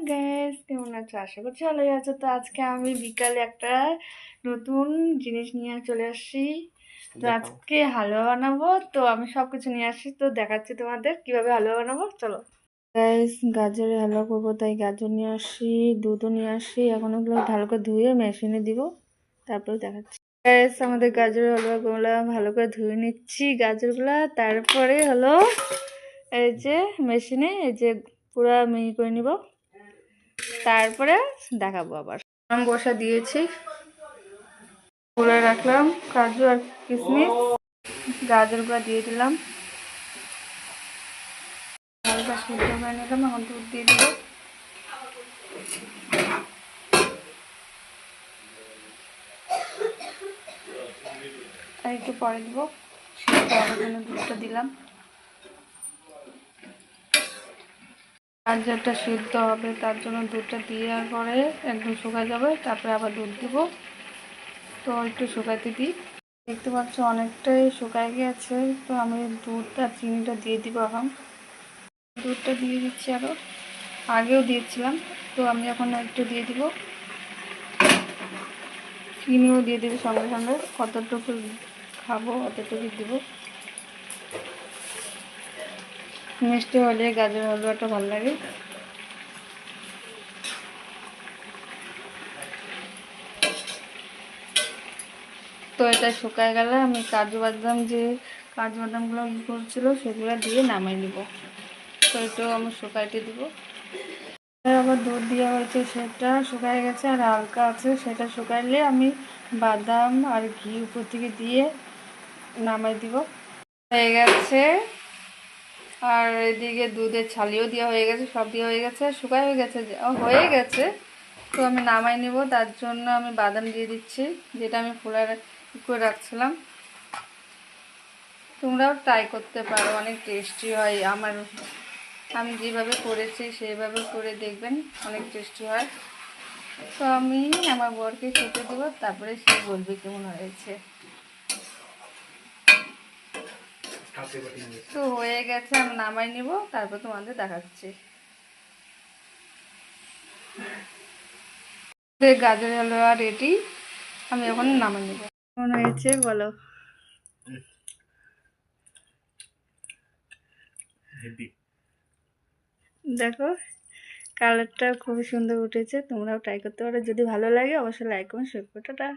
Guys, কেমন আছো? আশা করছি ভালো আছো। তো আজকে আমি বিকালে একটা নতুন জিনিস নিয়ে চলে আসছি। তো আজকে হালুয়া বানাবো। তো আমি সবকিছু নিয়ে আসছি, তো দেখাচ্ছি তোমাদের কিভাবে হালুয়া বানাবো। চলো গাইস, গাজরের হালুয়া করবো, তাই গাজর নিয়ে আসছি, দুধও নিয়ে আসছি। এখন ওগুলো ভালো করে ধুয়ে মেশিনে দিব, তারপরে দেখাচ্ছি। গাইস, আমাদের গাজরের হালুয়াগুলো ভালো করে ধুয়ে নিচ্ছি গাজরগুলা। তারপরে হলো এই যে মেশিনে এই যে পুরো মিহি করে নিব, তারপরে দেখাবো। আবার আমি বসা দিয়েছি, পুরো রাখলাম কাজু আর কিশমিশ, গাজরগুলো দিয়ে দিলাম, হালকা সিদ্ধ করে নিলাম। এখন দুধ দিয়ে দিব, আর একটু পরে দিব। সিদ্ধ হওয়ার জন্য দুধটা দিলাম, গাজরটা সিদ্ধ হবে তার জন্য দুধটা দেওয়ার পরে একদম শুকায় যাবে, তারপরে আবার দুধ দিব। তো একটু শুকাইতে দিই। দেখতে পাচ্ছ অনেকটাই শুকায় গেছে। তো আমি দুধ আর চিনিটা দিয়ে দিব। এখন দুধটা দিয়ে দিচ্ছি, আরও আগেও দিয়েছিলাম, তো আমি এখন একটু দিয়ে দিব। চিনিও দিয়ে দেবো সঙ্গে সঙ্গে, কতটুকু খাবো অতটুকু দিব। মিষ্টি হলে গাজর হালুয়াটা ভালো লাগে। তো এটা শুকায় গেলে আমি কাজু বাদামগুলো করছিল সেগুলো দিয়ে নামাই নিব। তো এটাও আমি শুকাইতে দিব। আবার দুধ দেওয়া হয়েছে, সেটা শুকায় গেছে, আর হালকা আছে, সেটা শুকাইলে আমি বাদাম আর ঘি উপর থেকে দিয়ে নামাই দিব। হয়ে গেছে, আর এদিকে দুধের ছালিও দেওয়া হয়ে গেছে, সব দেওয়া হয়ে গেছে, শুকায় হয়ে গেছে। তো আমি নামাই নেব, তার জন্য আমি বাদাম দিয়ে দিচ্ছি, যেটা আমি ফুলার করে রাখছিলাম। তোমরাও ট্রাই করতে পারো, অনেক টেস্টি হয়। আমি যেভাবে করেছি সেইভাবে করে দেখবেন, অনেক টেস্টি হয়। তো আমি আমার বরকে খেতে দেবো, তারপরে সে বলবে কেমন হয়েছে। তো হয়ে গেছে, আমি নামাই নিব, তারপর তোমাদের দেখাচ্ছি। গাজর হালুয়া রেডি, আমি এখন নামাই নিব। কেমন হয়েছে বলো? দেখো কালারটা খুবই সুন্দর উঠেছে। তোমরাও ট্রাই করতে পারো, যদি ভালো লাগে অবশ্যই লাইক কমেন্ট শেয়ার করো। টাটা।